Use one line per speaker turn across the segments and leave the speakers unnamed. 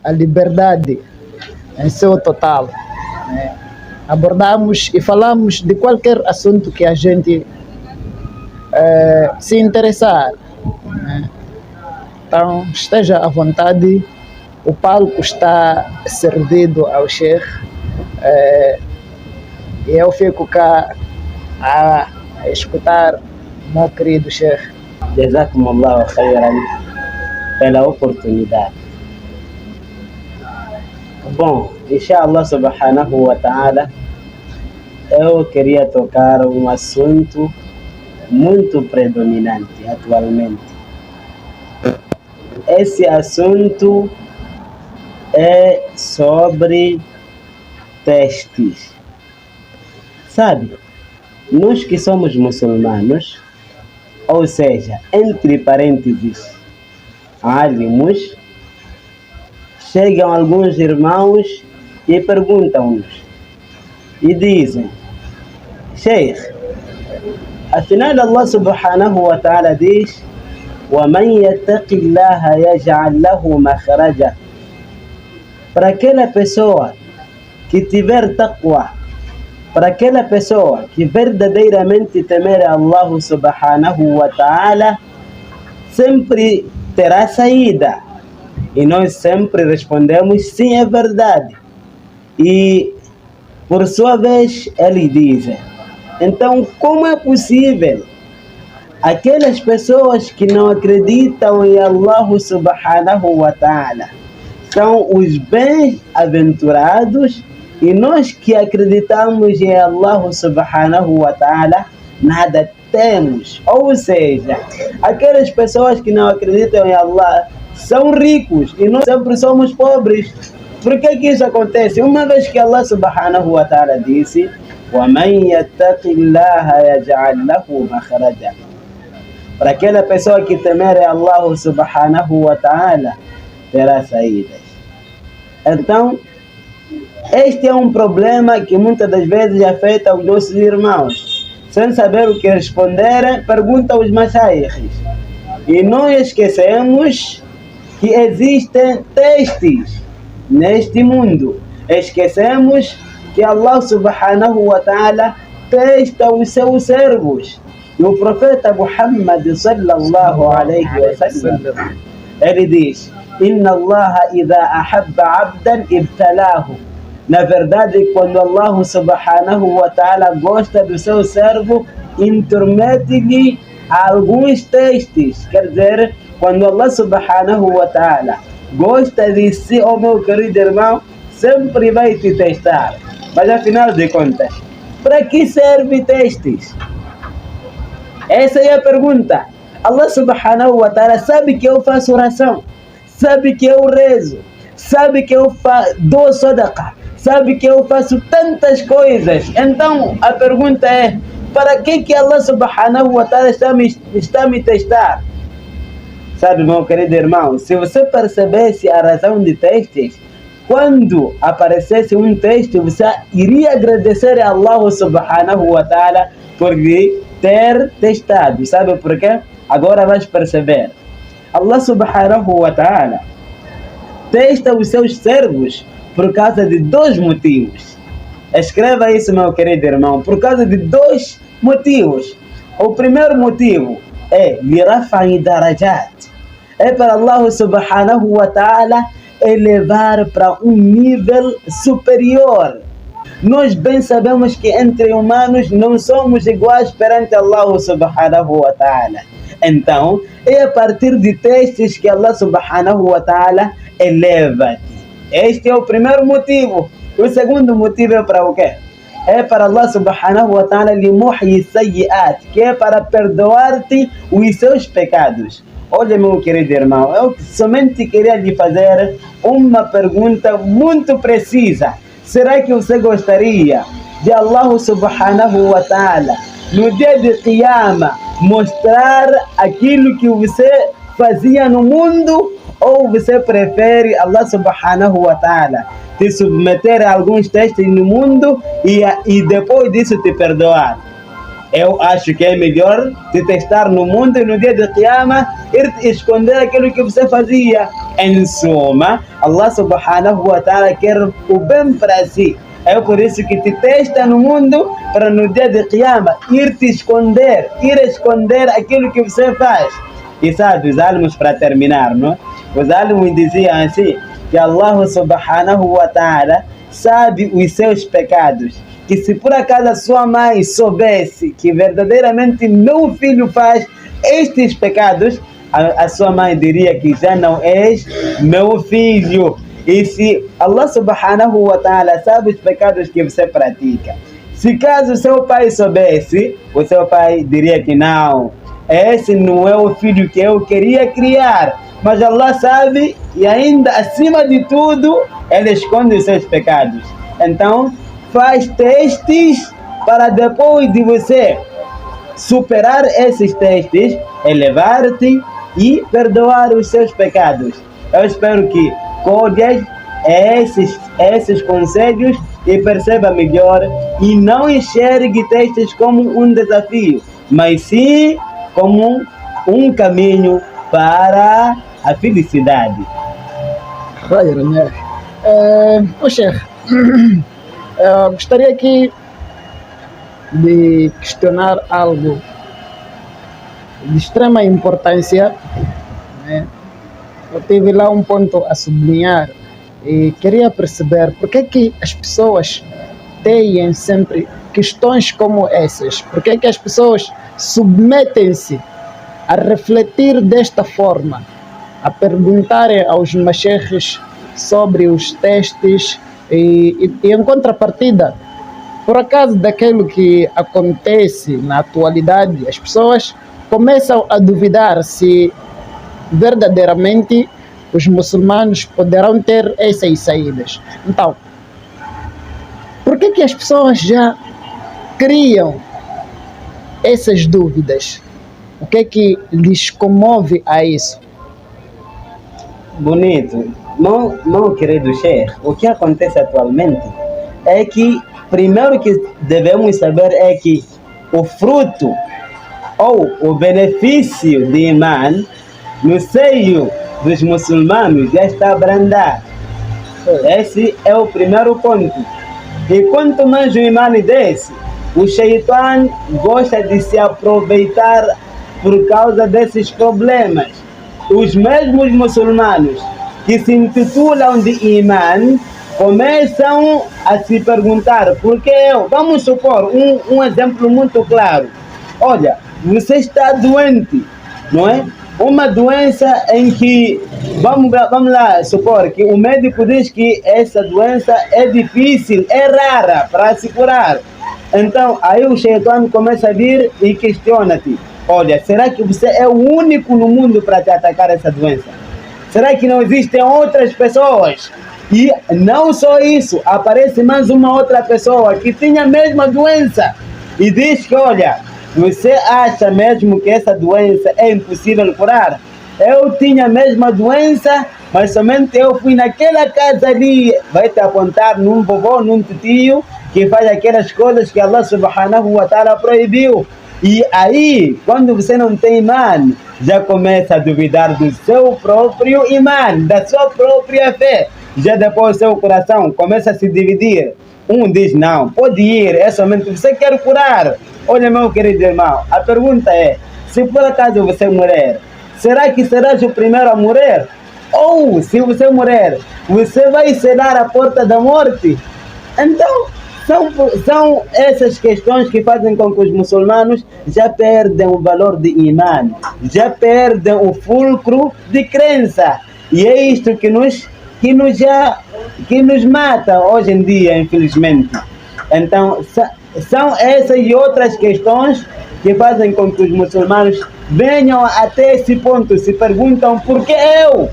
a liberdade em seu total, né? Abordamos e falamos de qualquer assunto que a gente se interessar, né? Então esteja à vontade, o palco está servido ao Sheikh, e eu fico cá a escutar meu querido Sheikh.
Jazakumullahu khairan pela oportunidade. Bom, inshallah subhanahu wa ta'ala, eu queria tocar um assunto muito predominante atualmente. Esse assunto é sobre testes. Sabe, nós que somos muçulmanos, ou seja, entre parênteses, álимos, chegam alguns irmãos e perguntam-nos e dizem: Sheikh, afinal Allah subhanahu wa ta'ala diz: وَمَنْ يَتَّقِ اللَّهَ يَجْعَلْ لَهُ مَخْرَجًا. Para aquela pessoa que tiver taqwa, para aquela pessoa que verdadeiramente temer a Allah subhanahu wa ta'ala, sempre terá saída. E nós sempre respondemos: sim, é verdade. E por sua vez ele diz: então como é possível aquelas pessoas que não acreditam em Allah subhanahu wa ta'ala são os bem-aventurados, e nós que acreditamos em Allah subhanahu wa ta'ala nada temos? Ou seja, aquelas pessoas que não acreditam em Allah são ricos e nós sempre somos pobres. Por que isso acontece? Uma vez que Allah subhanahu wa ta'ala disse: وَمَنْ يَتَّقِ اللَّهَ يَجْعَلْ لَهُ مَخْرَجًا. Para aquela pessoa que temer a Allah subhanahu wa ta'ala terá saídas. Então, este é um problema que muitas das vezes afeta os nossos irmãos. Sem saber o que responder, perguntam os mashaykhs. E não esquecemos que existem testes neste mundo. Esquecemos que Allah subhanahu wa ta'ala testa os seus servos. E o profeta Muhammad sallallahu alayhi wa sallam, ele diz: Inna Allah idha ahabba abdan ibtalahu. Na verdade, quando Allah subhanahu wa ta'ala gosta do seu servo, intermete-lhe alguns testes. Quer dizer, quando Allah subhanahu wa ta'ala gosta de si, oh meu querido irmão, sempre vai te testar. Mas afinal de contas, para que serve testes? Essa é a pergunta. Allah subhanahu wa ta'ala sabe que eu faço oração, sabe que eu rezo, sabe que eu dou sadaqa, sabe que eu faço tantas coisas. Então a pergunta é: para que Allah subhanahu wa ta'ala está me testar? Sabe, meu querido irmão, se você percebesse a razão de testes, quando aparecesse um teste, você iria agradecer a Allah subhanahu wa ta'ala por lhe ter testado. Sabe por quê? Agora vais perceber. Allah subhanahu wa ta'ala testa os seus servos por causa de dois motivos. Escreva isso, meu querido irmão, por causa de dois motivos. O primeiro motivo é lirafa'i darajat. É para Allah subhanahu wa ta'ala elevar para um nível superior. Nós bem sabemos que entre humanos não somos iguais perante Allah subhanahu wa ta'ala. Então, é a partir de testes que Allah subhanahu wa ta'ala eleva-te. Este é o primeiro motivo. O segundo motivo é para o quê? É para Allah subhanahu wa ta'ala li muhyi sayyi'at, que é para perdoar-te os seus pecados. Olha, meu querido irmão, eu somente queria lhe fazer uma pergunta muito precisa. Será que você gostaria de Allah subhanahu wa ta'ala no dia de Qiyamah mostrar aquilo que você fazia no mundo, ou você prefere Allah subhanahu wa ta'ala te submeter a alguns testes no mundo e depois disso te perdoar? Eu acho que é melhor te testar no mundo e no dia de Qiyamah ir esconder aquilo que você fazia. Em suma, Allah subhanahu wa ta'ala quer o bem para si. É por isso que te testa no mundo para no dia de Qiyamah ir esconder aquilo que você faz. E sabe, os álamos para terminar, não? Os álamos diziam assim, que Allah subhanahu wa ta'ala sabe os seus pecados. Que se por acaso a sua mãe soubesse que verdadeiramente meu filho faz estes pecados, a sua mãe diria que já não és meu filho. E se Allah subhanahu wa ta'ala sabe os pecados que você pratica, se caso seu pai soubesse, o seu pai diria que não, esse não é o filho que eu queria criar. Mas Allah sabe e ainda acima de tudo, Ele esconde os seus pecados. Então, faz testes para depois de você superar esses testes, elevar-te e perdoar os seus pecados. Eu espero que colhas esses conselhos e perceba melhor e não enxergue testes como um desafio, mas sim como um caminho para a felicidade.
Khayr, né? Sheikh, gostaria aqui de questionar algo de extrema importância, né? Eu tive lá um ponto a sublinhar e queria perceber por que as pessoas têm sempre questões como essas, por que as pessoas submetem-se a refletir desta forma, a perguntarem aos masheikhs sobre os testes e em contrapartida, por acaso daquilo que acontece na atualidade, as pessoas começam a duvidar se verdadeiramente os muçulmanos poderão ter essas saídas. Então, por que as pessoas já criam essas dúvidas? O que lhes comove a isso?
Bonito. Meu querido Sheikh, o que acontece atualmente é que, primeiro que devemos saber é que o fruto ou o benefício de Iman no seio dos muçulmanos já está a abrandar. Esse é o primeiro ponto. E quanto mais o Iman desce, o Shaitan gosta de se aproveitar por causa desses problemas. Os mesmos muçulmanos que se intitulam de Iman começam a se perguntar por que eu. Vamos supor um exemplo muito claro. Olha, você está doente, não é? Uma doença em que, vamos lá supor que o médico diz que essa doença é difícil, é rara para se curar. Então, aí o Shaitan começa a vir e questiona-te. Olha, será que você é o único no mundo para te atacar essa doença? Será que não existem outras pessoas? E não só isso, aparece mais uma outra pessoa que tinha a mesma doença e diz que, olha, você acha mesmo que essa doença é impossível curar? Eu tinha a mesma doença, mas somente eu fui naquela casa ali. Vai te apontar num vovô, num tio, que faz aquelas coisas que Allah subhanahu wa ta'ala proibiu. E aí, quando você não tem Iman, já começa a duvidar do seu próprio Iman, da sua própria fé. Já depois o seu coração começa a se dividir. Um diz, não, pode ir, é somente você quer curar. Olha, meu querido irmão, a pergunta é, se por acaso você morrer, será que serás o primeiro a morrer? Ou, se você morrer, você vai selar a porta da morte? Então, são essas questões que fazem com que os muçulmanos já perdem o valor de Iman, já perdem o fulcro de crença. E é isto que nos mata hoje em dia, infelizmente. Então, são essas e outras questões que fazem com que os muçulmanos venham até esse ponto, se perguntam por que eu?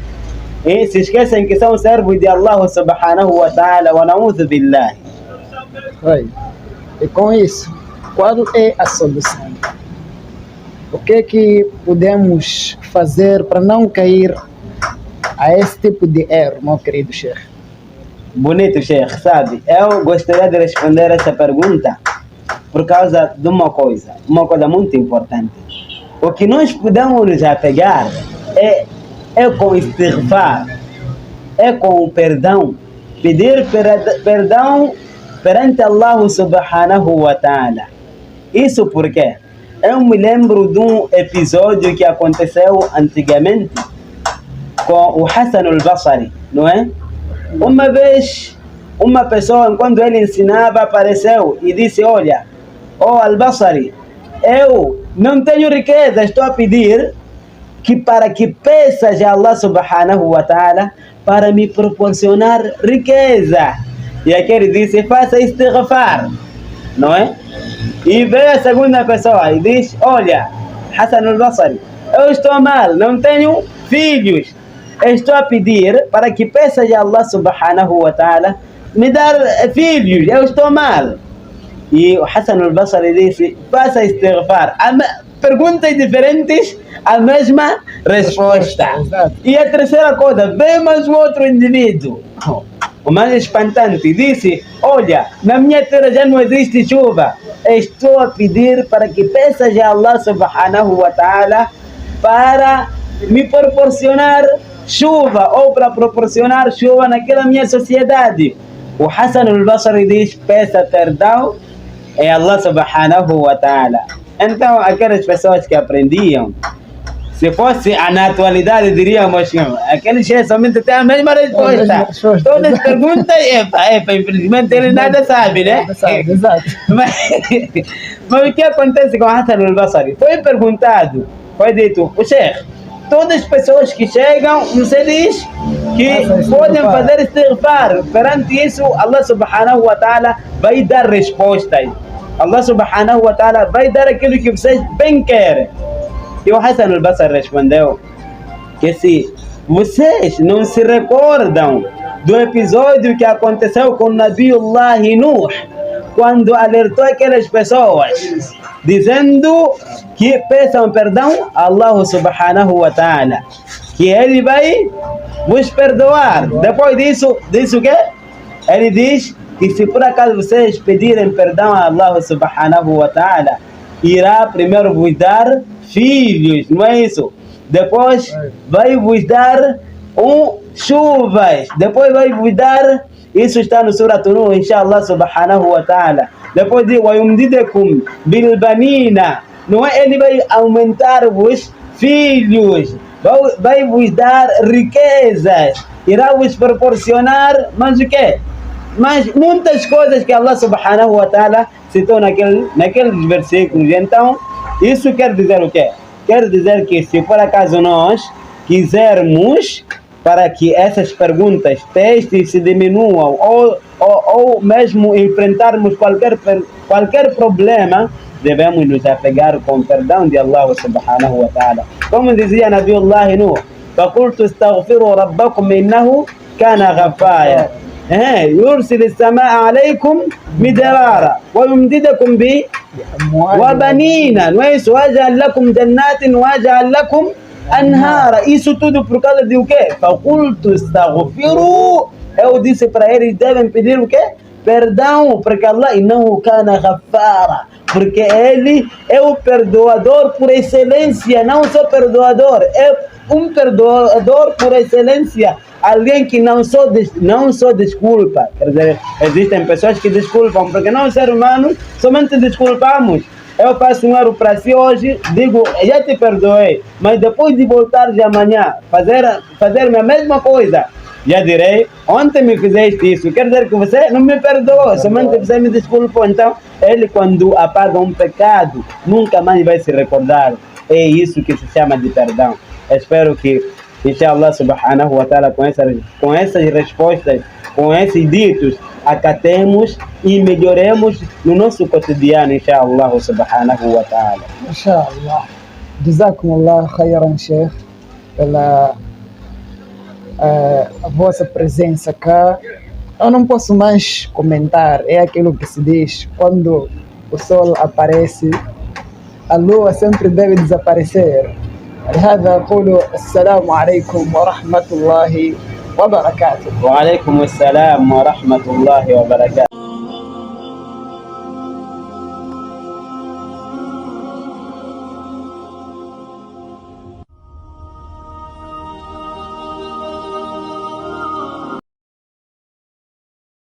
E se esquecem que são servos de Allah subhanahu wa ta'ala, wa na'udhu billah.
E com isso, qual é a solução? O que podemos fazer para não cair a esse tipo de erro, meu querido Sheikh?
Bonito, Sheikh, sabe? Eu gostaria de responder essa pergunta por causa de uma coisa muito importante. O que nós podemos nos apegar é com istighfar, é com o perdão, pedir perdão perante Allah subhanahu wa ta'ala. Isso porque eu me lembro de um episódio que aconteceu antigamente com o Hassan al-Basri, não é? Uma vez, uma pessoa, quando ele ensinava, apareceu e disse: olha, al-Basri, eu não tenho riqueza, estou a pedir para que peças a Allah subhanahu wa ta'ala para me proporcionar riqueza. E aquele disse: faça istighfar, não é? E veio a segunda pessoa e diz: olha, Hassan al-Basri, eu estou mal, não tenho filhos, estou a pedir para que peças a Allah subhanahu wa ta'ala me dar filhos, eu estou mal. E o Hassan al-Basri disse: faça istighfar. Perguntas diferentes, a mesma resposta. E a terceira coisa, vem mais um outro indivíduo, o mais espantante, disse: olha, na minha terra já não existe chuva, estou a pedir para que peças a Allah subhanahu wa ta'ala para me proporcionar chuva, ou para proporcionar chuva naquela minha sociedade. O Hassan al-Basri diz: peça perdão é Allah subhanahu wa ta'ala. Então, aquelas pessoas que aprendiam, se fosse na atualidade, diríamos que aqueles chefes somente têm a mesma resposta. Todas as perguntas, infelizmente ele nada sabe, né?
Sabe, exato.
Mas o que acontece com Hassan al-Basri? Foi perguntado, foi dito: o chefe, todas as pessoas que chegam, você diz que podem fazer istighfar. Perante isso, Allah subhanahu wa ta'ala vai dar respostas. Allah subhanahu wa ta'ala vai dar aquilo que vocês bem querem. E o Hassan al-Basri respondeu que se vocês não se recordam do episódio que aconteceu com Nabiullah Nuh, quando alertou aquelas pessoas, dizendo que peçam perdão a Allah subhanahu wa ta'ala, que ele vai vos perdoar. Depois disso, o quê? Ele diz que se por acaso vocês pedirem perdão a Allah subhanahu wa ta'ala, irá primeiro vos dar filhos, não é isso? Depois vai vos dar chuvas, depois vai vos dar, isso está no Surat Nuh, inshallah subhanahu wa ta'ala. Depois diz: وَيُمْدِدَكُمْ بِالْبَنِينَ, não é? Ele vai aumentar-vos filhos, vai vos dar riquezas, irá vos proporcionar, mas o quê? Mas muitas coisas que Allah subhanahu wa ta'ala citou naqueles versículos. Então, isso quer dizer o quê? Quer dizer que se por acaso nós quisermos para que essas perguntas, testes se diminuam ou mesmo enfrentarmos qualquer problema, devemos nos apegar com o perdão de Allah subhanahu wa ta'ala. Como dizia Nabiullah Nuh: فَقُلْتُ اسْتَغْفِرُوا رَبَّكُمْ إِنَّهُ كَانَ غَفَّارًا يرسل السماء عليكم مدرارا ويمددكم وبنينا ويجعل لكم جنات ويجعل لكم أنهارا. Isso tudo por causa de o quê? فَقُلْتُ اسْتَغْفِرُوا, eu disse para eles, devem pedir o quê? Perdão, porque Allah إِنَّهُ كَانَ غَفَّارًا, porque ele é o perdoador por excelência, não só perdoador, é um perdoador por excelência, alguém que não só desculpa. Quer dizer, existem pessoas que desculpam, porque nós, seres humanos, somente desculpamos. Eu faço um erro para si hoje, digo: já te perdoei, mas depois de voltar de amanhã, fazer a mesma coisa, já direi: ontem me fizeste isso, quer dizer que você não me perdoou, somente você me desculpou. Então, ele, quando apaga um pecado, nunca mais vai se recordar. É isso que se chama de perdão. Espero que, inshallah subhanahu wa ta'ala, com essas respostas, com esses ditos, acatemos e melhoremos no nosso cotidiano, inshallah subhanahu wa ta'ala.
Inshallah. Jazakumullah khairan, Sheikh, pela a vossa presença cá. Eu não posso mais comentar, é aquilo que se diz: quando o sol aparece, a lua sempre deve desaparecer. لهذا أقول السلام عليكم ورحمة الله وبركاته.
وعليكم السلام ورحمة الله وبركاته.